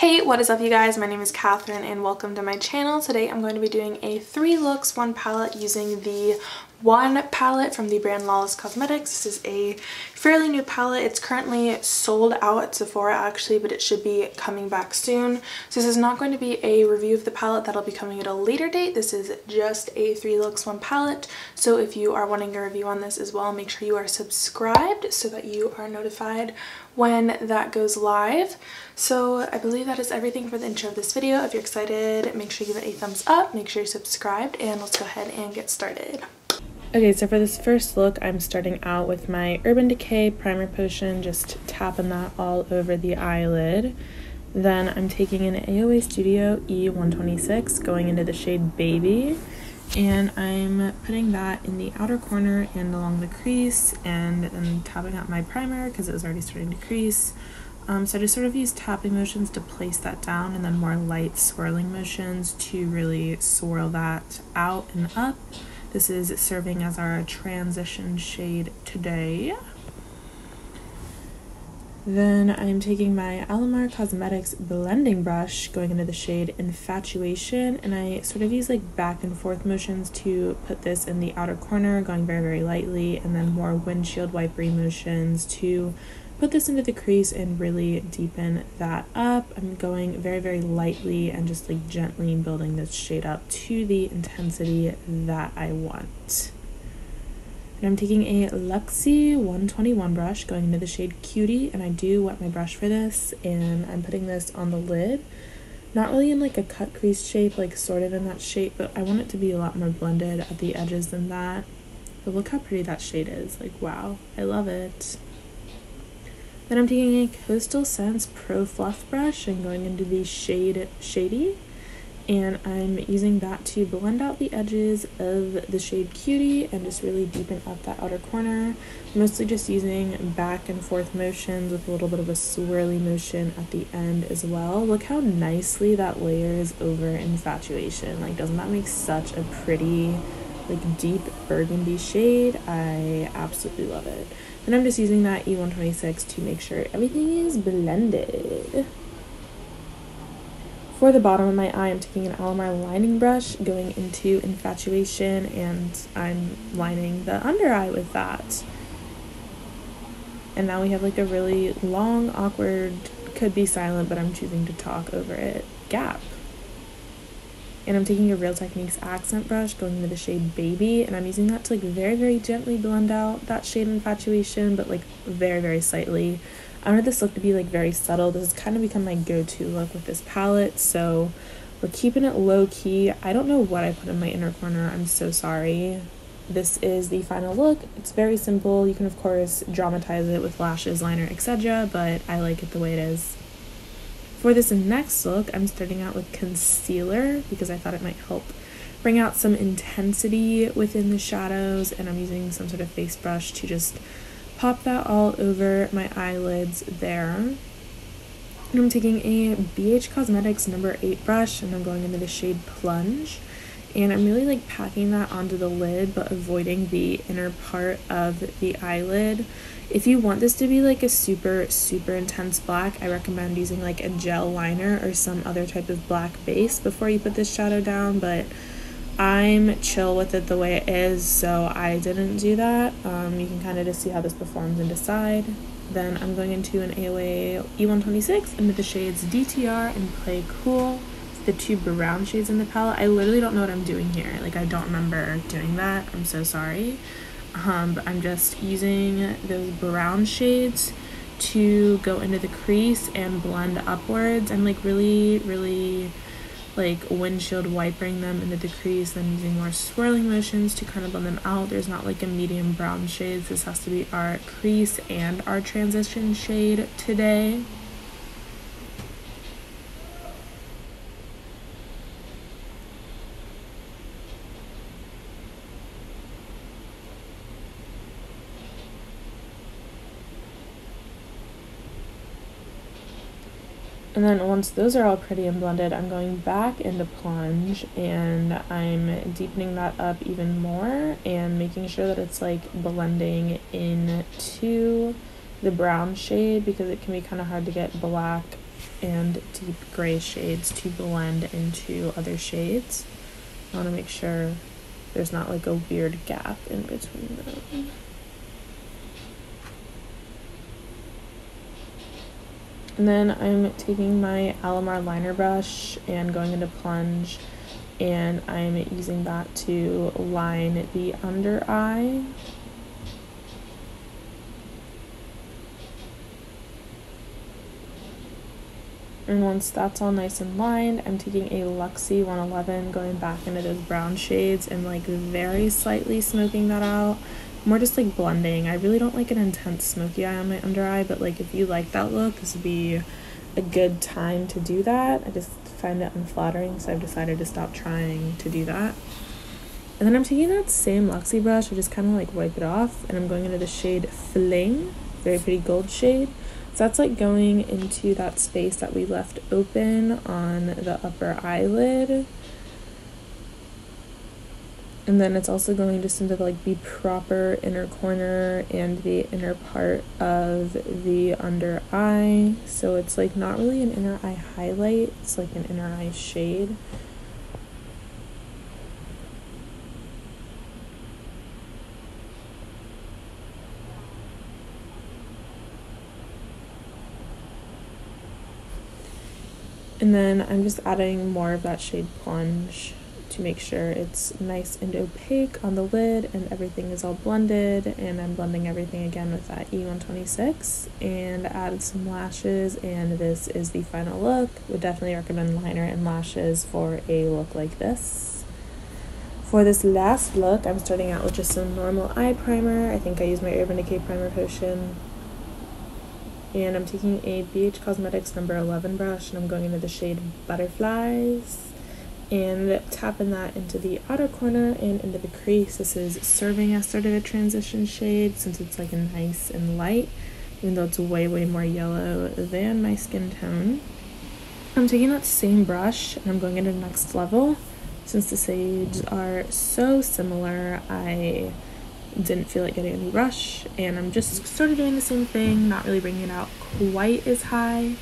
Hey, what is up you guys? My name is Catherine and welcome to my channel. Today I'm going to be doing a 3 looks 1 palette using the One palette from the brand Lawless Cosmetics. This is a fairly new palette. It's currently sold out at Sephora actually, but it should be coming back soon. So this is not going to be a review of the palette. That'll be coming at a later date. This is just a 3 looks 1 palette. So if you are wanting a review on this as well, make sure you are subscribed so that you are notified when that goes live. So I believe that is everything for the intro of this video. If you're excited, make sure you give it a thumbs up, make sure you're subscribed, and let's go ahead and get started. Okay, so for this first look, I'm starting out with my Urban Decay Primer Potion, just tapping that all over the eyelid. Then I'm taking an AOA Studio E126, going into the shade Baby, and I'm putting that in the outer corner and along the crease, and then tapping out my primer because it was already starting to crease. So I just sort of use tapping motions to place that down, and then more light swirling motions to really swirl that out and up. This is serving as our transition shade today. Then I'm taking my Alamar Cosmetics blending brush, going into the shade Infatuation, and I sort of use like back and forth motions to put this in the outer corner, going very, very lightly, and then more windshield wipery motions to put this into the crease and really deepen that up. I'm going very, very lightly and just like gently building this shade up to the intensity that I want. And I'm taking a Luxie 121 brush, going into the shade Cutie, and I do wet my brush for this, and I'm putting this on the lid. Not really in like a cut crease shape, like sort of in that shape, but I want it to be a lot more blended at the edges than that. But look how pretty that shade is, like wow, I love it. Then I'm taking a Coastal Scents Pro Fluff brush and going into the shade Shady, and I'm using that to blend out the edges of the shade Cutie and just really deepen up that outer corner. Mostly just using back and forth motions with a little bit of a swirly motion at the end as well. Look how nicely that layers over Infatuation. Like, doesn't that make such a pretty, like, deep burgundy shade? I absolutely love it. And I'm just using that E126 to make sure everything is blended. For the bottom of my eye, I'm taking an Alamar lining brush, going into Infatuation, and I'm lining the under eye with that. And now we have like a really long, awkward, could be silent, but I'm choosing to talk over it, gap. And I'm taking a Real Techniques accent brush, going into the shade Baby, and I'm using that to like very, very gently blend out that shade Infatuation, but like very, very slightly. I wanted this look to be like very subtle. This has kind of become my go-to look with this palette, so we're keeping it low-key. I don't know what I put in my inner corner. I'm so sorry. This is the final look. It's very simple. You can of course dramatize it with lashes, liner, etc., but I like it the way it is. For this next look, I'm starting out with concealer because I thought it might help bring out some intensity within the shadows, and I'm using some sort of face brush to just pop that all over my eyelids there. And I'm taking a BH Cosmetics number 8 brush, and I'm going into the shade Plunge, and I'm really like packing that onto the lid but avoiding the inner part of the eyelid. If you want this to be like a super, super intense black, I recommend using like a gel liner or some other type of black base before you put this shadow down, but I'm chill with it the way it is, so I didn't do that. You can kind of just see how this performs and decide. Then I'm going into an AOA E126 into the shades DTR and Play Cool, the 2 brown shades in the palette. I literally don't know what I'm doing here. Like, I don't remember doing that. I'm so sorry. But I'm just using those brown shades to go into the crease and blend upwards. I'm like really, really like windshield wiping them into the crease, then using more swirling motions to kind of blend them out. There's not like a medium brown shades. This has to be our crease and our transition shade today. And then once those are all pretty and blended, I'm going back into Plunge, and I'm deepening that up even more and making sure that it's like blending into the brown shade, because it can be kind of hard to get black and deep gray shades to blend into other shades. I want to make sure there's not like a weird gap in between them. And then I'm taking my Alamar liner brush and going into plunge, and I'm using that to line the under eye. And once that's all nice and lined, I'm taking a Luxie 111, going back into those brown shades and like very slightly smoking that out. More just like blending. I really don't like an intense smoky eye on my under eye, but like if you like that look, this would be a good time to do that. I just find it unflattering, so I've decided to stop trying to do that. And then I'm taking that same Luxie brush, I just kind of like wipe it off, and I'm going into the shade Fling, very pretty gold shade. So that's like going into that space that we left open on the upper eyelid. And then it's also going just into like the proper inner corner and the inner part of the under eye. So it's like not really an inner eye highlight, it's like an inner eye shade. And then I'm just adding more of that shade Plunge to make sure it's nice and opaque on the lid and everything is all blended. And I'm blending everything again with that E126 and added some lashes, and this is the final look. Would definitely recommend liner and lashes for a look like this. For this last look, I'm starting out with just some normal eye primer. I think I used my Urban Decay Primer Potion. And I'm taking a BH Cosmetics number 11 brush, and I'm going into the shade Butterflies and tapping that into the outer corner and into the crease. This is serving as sort of a transition shade since it's like a nice and light, even though it's way more yellow than my skin tone. I'm taking that same brush and I'm going into Next Level. Since the shades are so similar, I didn't feel like getting a new brush, and I'm just sort of doing the same thing, not really bringing it out quite as high.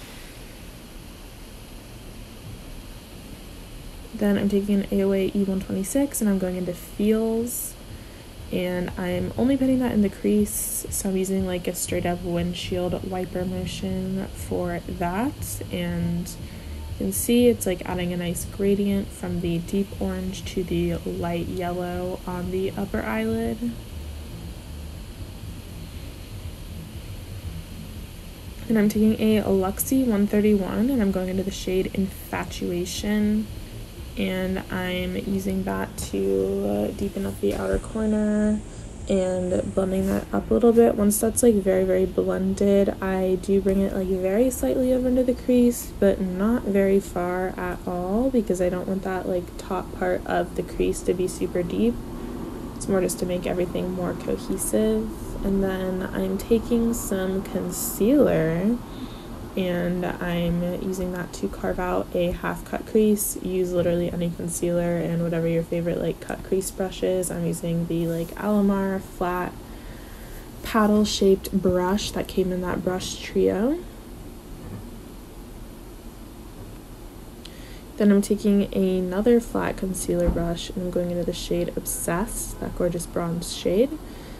Then I'm taking an AOA E126 and I'm going into Feels, and I'm only putting that in the crease, so I'm using like a straight up windshield wiper motion for that. And you can see it's like adding a nice gradient from the deep orange to the light yellow on the upper eyelid. And I'm taking a Luxie 131 and I'm going into the shade Infatuation, and I'm using that to deepen up the outer corner and blending that up a little bit. Once that's like very blended, I do bring it like very slightly over into the crease, but not very far at all, because I don't want that like top part of the crease to be super deep. It's more just to make everything more cohesive. And then I'm taking some concealer and I'm using that to carve out a half cut crease. Use literally any concealer and whatever your favorite like cut crease brush is. I'm using the like Alamar flat paddle shaped brush that came in that brush trio. Then I'm taking another flat concealer brush and I'm going into the shade Obsessed, that gorgeous bronze shade.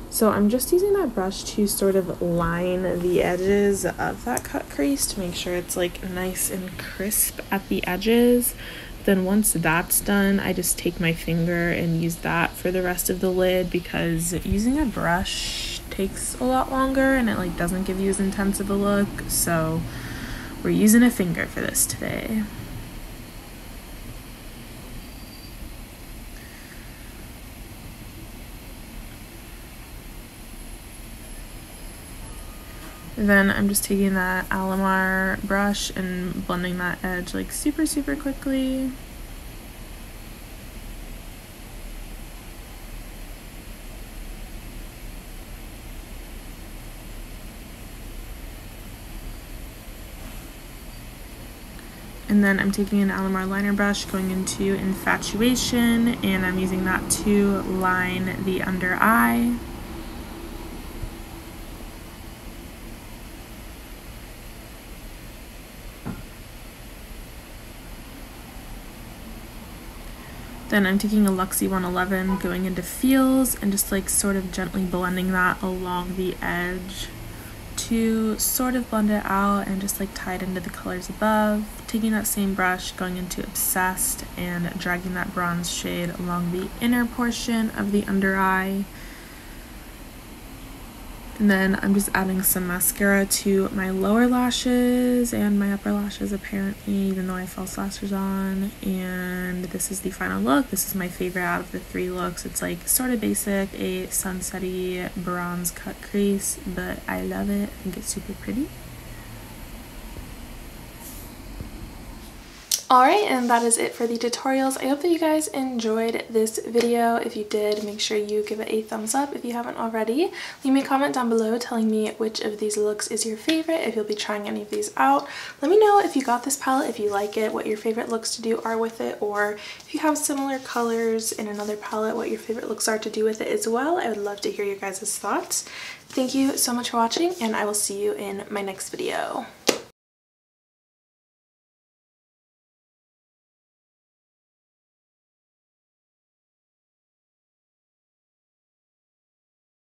So I'm just using that brush to sort of line the edges of that cut crease to make sure it's like nice and crisp at the edges. Then once that's done, I just take my finger and use that for the rest of the lid, because using a brush takes a lot longer and it like doesn't give you as intense of a look. So we're using a finger for this today. Then I'm just taking that Alamar brush and blending that edge like super quickly. And then I'm taking an Alamar liner brush, going into Infatuation, and I'm using that to line the under eye. Then I'm taking a Luxie 111, going into Feels, and just like sort of gently blending that along the edge to sort of blend it out and just like tie it into the colors above. Taking that same brush, going into Obsessed and dragging that bronze shade along the inner portion of the under eye. And then I'm just adding some mascara to my lower lashes and my upper lashes apparently, even though I have false lashes on. And this is the final look. This is my favorite out of the 3 looks. It's like sort of basic, a sunsetty bronze cut crease, but I love it. I think it's super pretty. Alright, and that is it for the tutorials. I hope that you guys enjoyed this video. If you did, make sure you give it a thumbs up if you haven't already. Leave me a comment down below telling me which of these looks is your favorite, if you'll be trying any of these out. Let me know if you got this palette, if you like it, what your favorite looks to do are with it, or if you have similar colors in another palette, what your favorite looks are to do with it as well. I would love to hear your guys' thoughts. Thank you so much for watching, and I will see you in my next video.